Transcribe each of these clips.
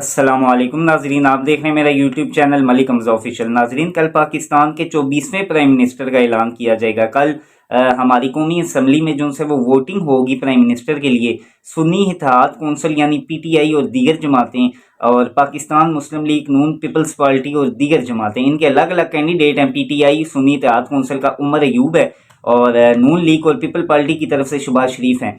अस्सलाम वालेकुम नाजरीन, आप देख रहे हैं मेरा YouTube channel Malik Hamza official. नाजरीन, कल पाकिस्तान के 24वें प्राइम मिनिस्टर का ऐलान किया जाएगा। कल हमारी कौमी असम्बली में जो से वो वोटिंग होगी प्राइम मिनिस्टर के लिए। सुन्नी इत्तेहाद कौंसिल यानी पीटीआई और दीगर जमातें और पाकिस्तान मुस्लिम लीग नून पीपल्स पार्टी और दीगर जमातें, इनके अलग अलग कैंडिडेट हैं। पीटीआई सुन्नी इत्तेहाद कौंसिल का उमर अयूब है और नून लीग और पीपल पार्टी की तरफ से शहबाज शरीफ हैं।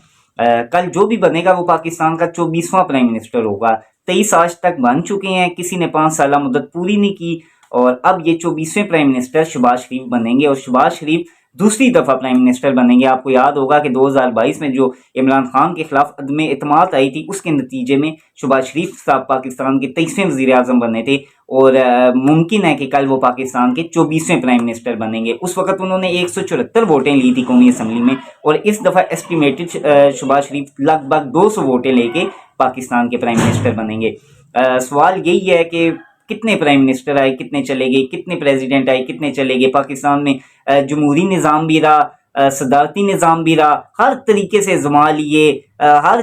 कल जो भी बनेगा वो पाकिस्तान का 24वां प्राइम मिनिस्टर होगा। 23 आज तक बन चुके हैं, किसी ने 5 साल मुद्दत पूरी नहीं की और अब ये 24वें प्राइम मिनिस्टर शहबाज शरीफ बनेंगे और शहबाज शरीफ दूसरी दफा प्राइम मिनिस्टर बनेंगे। आपको याद होगा कि 2022 में जो इमरान खान के खिलाफ अदम एतमाद आई थी, उसके नतीजे में शहबाज शरीफ साहब पाकिस्तान के 23वें वजीर आजम बने थे और मुमकिन है कि कल वो पाकिस्तान के 24वें प्राइम मिनिस्टर बनेंगे। उस वक्त उन्होंने 174 वोटें ली थी कौमी असम्बली में और इस दफा एस्टिमेटेड शहबाज शरीफ लगभग 200 वोटें लेके पाकिस्तान के प्राइम मिनिस्टर बनेंगे। सवाल यही है कि कितने प्राइम मिनिस्टर आए, कितने चले गए, कितने प्रेसिडेंट आए, कितने चले गए। पाकिस्तान में जमहूरी निज़ाम भी रहा, सदारती निज़ाम भी रहा, हर तरीके से जमा लिए, हर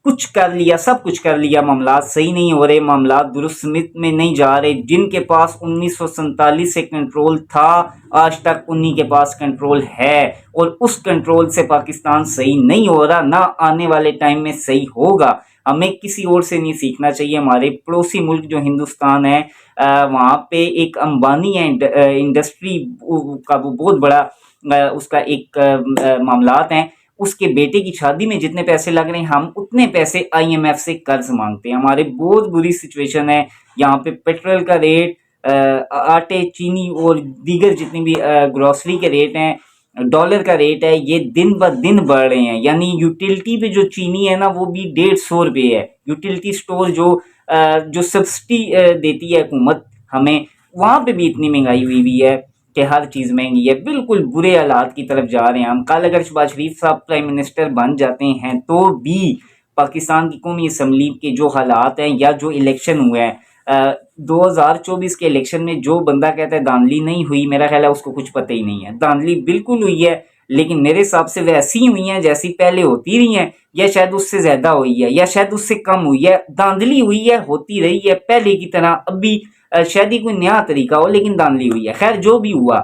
कुछ कर लिया, सब कुछ कर लिया। मामलात सही नहीं हो रहे, मामलात दुरुस्त समित में नहीं जा रहे। जिनके पास 1947 से कंट्रोल था, आज तक उन्हीं के पास कंट्रोल है और उस कंट्रोल से पाकिस्तान सही नहीं हो रहा, ना आने वाले टाइम में सही होगा। हमें किसी और से नहीं सीखना चाहिए। हमारे पड़ोसी मुल्क जो हिंदुस्तान है, वहाँ पे एक अंबानी है, इंडस्ट्री का वो बहुत बड़ा उसका एक मामलात हैं। उसके बेटे की शादी में जितने पैसे लग रहे हैं, हम उतने पैसे आईएमएफ से कर्ज मांगते हैं। हमारे बहुत बुरी सिचुएशन है। यहाँ पे पेट्रोल का रेट, आटे, चीनी और दीगर जितनी भी ग्रोसरी के रेट हैं, डॉलर का रेट है, ये दिन ब दिन बढ़ रहे हैं। यानी यूटिलिटी पे जो चीनी है ना, वो भी 150 रुपये है। यूटिलिटी स्टोर जो सब्सिडी देती है हुकूमत हमें, वहाँ पे भी इतनी महंगाई हुई हुई है कि हर चीज़ महंगी है। बिल्कुल बुरे हालात की तरफ जा रहे हैं हम। कल अगर शहबाज शरीफ साहब प्राइम मिनिस्टर बन जाते हैं तो भी पाकिस्तान की कौमी असम्बली के जो हालात हैं या जो इलेक्शन हुए हैं, 2024 के इलेक्शन में जो बंदा कहता है धांधली नहीं हुई, मेरा ख्याल है उसको कुछ पता ही नहीं है। धांधली बिल्कुल हुई है, लेकिन मेरे हिसाब से वैसी हुई हैं जैसी पहले होती रही हैं, या शायद उससे ज्यादा हुई है या शायद उससे कम हुई है। धांधली हुई है, होती रही है पहले की तरह। अभी शायद ही कोई नया तरीका हो, लेकिन धांधली हुई है। खैर जो भी हुआ,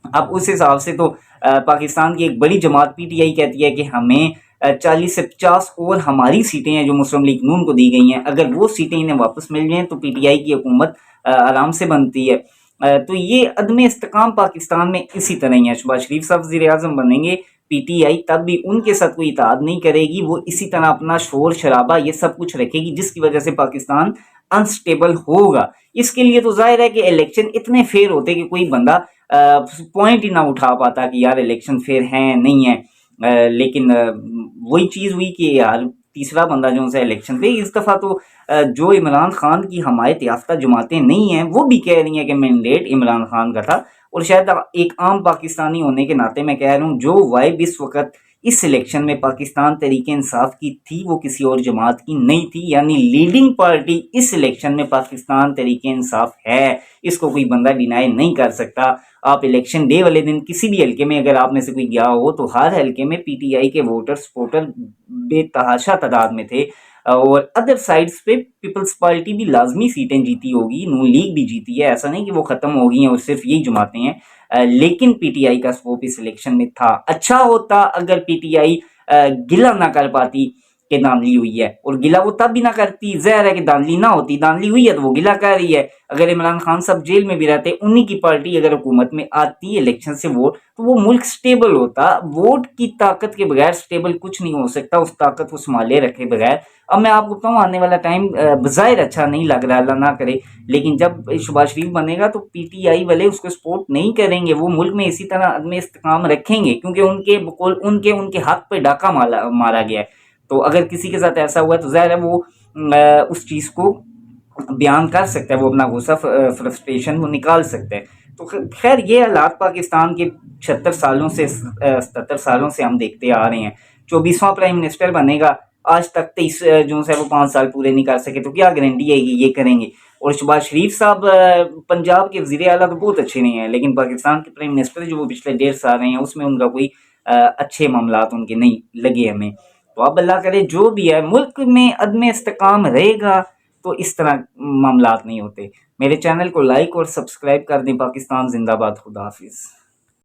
अब उस हिसाब से तो पाकिस्तान की एक बड़ी जमात पीटीआई कहती है कि हमें 40 से 50 और हमारी सीटें हैं जो मुस्लिम लीग नून को दी गई हैं, अगर वो सीटें इन्हें वापस मिल जाएं तो पीटीआई की हुकूमत आराम से बनती है। तो ये अदम इस्तेकाम पाकिस्तान में इसी तरह ही है। शहबाज शरीफ साहब वज़ीर आज़म बनेंगे, पीटीआई तब भी उनके साथ कोई इताद नहीं करेगी। वो इसी तरह अपना शोर शराबा ये सब कुछ रखेगी, जिसकी वजह से पाकिस्तान अनस्टेबल होगा। इसके लिए तो जाहिर है कि इलेक्शन इतने फेयर होते कि कोई बंदा पॉइंट ही ना उठा पाता कि यार इलेक्शन फेयर हैं नहीं है। लेकिन वही चीज़ हुई कि यार तीसरा बंदा जो सा इलेक्शन पे इस दफ़ा तो जो इमरान खान की हमायत याफ्ता जमातें नहीं हैं, वो भी कह रही हैं कि मैंडेट इमरान खान का था। और शायद एक आम पाकिस्तानी होने के नाते मैं कह रहा हूँ, जो वाइब इस वक्त इस इलेक्शन में पाकिस्तान तहरीक इंसाफ की थी वो किसी और जमात की नहीं थी। यानी लीडिंग पार्टी इस इलेक्शन में पाकिस्तान तहरीक इंसाफ है, इसको कोई बंदा डिनाई नहीं कर सकता। आप इलेक्शन डे वाले दिन किसी भी हल्के में अगर आप में से कोई गया हो तो हर हल्के में पीटीआई के वोटर सपोर्टर बेतहाशा तादाद में थे और अदर साइड्स पे पीपल्स पार्टी भी लाजमी सीटें जीती होगी, नून लीग भी जीती है। ऐसा नहीं कि वो खत्म हो गई हैं और सिर्फ यही जमाते हैं। लेकिन पीटीआई का स्कोप इस इलेक्शन में था। अच्छा होता अगर पीटीआई गिला ना कर पाती कि धांधली हुई है, और गिला वो तब भी ना करती, ज़ाहिर है कि धांधली ना होती। धांधली हुई है तो वो गिला कर रही है। अगर इमरान खान साहब जेल में भी रहते, उन्हीं की पार्टी अगर हुकूमत में आती इलेक्शन से वोट, तो वो मुल्क स्टेबल होता। वोट की ताकत के बगैर स्टेबल कुछ नहीं हो सकता, उस ताकत को संभाले रखे बगैर। अब मैं आपको बताऊँ, आने वाला टाइम बज़ाहिर अच्छा नहीं लग रहा, अल्लाह ना करे, लेकिन जब शहबाज शरीफ बनेगा तो पीटीआई वाले उसको सपोर्ट नहीं करेंगे। वो मुल्क में इसी तरह अदम इस्तेकाम रखेंगे, क्योंकि उनके उनके हक पे डाका मारा गया है। तो अगर किसी के साथ ऐसा हुआ है तो ज़ाहिर है वो उस चीज़ को बयान कर सकता है, वो अपना गुस्सा फ्रस्ट्रेशन वो निकाल सकता है। तो खैर ये हालात पाकिस्तान के 76 सालों से 77 सालों से हम देखते आ रहे हैं। 24वां प्राइम मिनिस्टर बनेगा, आज तक 23 जून से वो 5 साल पूरे नहीं कर सके, तो क्या गारंटी है कि ये करेंगे। और शहबाज शरीफ साहब पंजाब के वज़ीर आला तो बहुत अच्छे नहीं हैं, लेकिन पाकिस्तान के प्राइम मिनिस्टर जो वो पिछले 1.5 साल रहे हैं उसमें उनका कोई अच्छे मामलात उनके नहीं लगे हमें। तो अब अल्लाह करे जो भी है, मुल्क में अदम इस्तेकाम रहेगा तो इस तरह मामलात नहीं होते। मेरे चैनल को लाइक और सब्सक्राइब कर दें। पाकिस्तान जिंदाबाद। खुदा हाफिज़।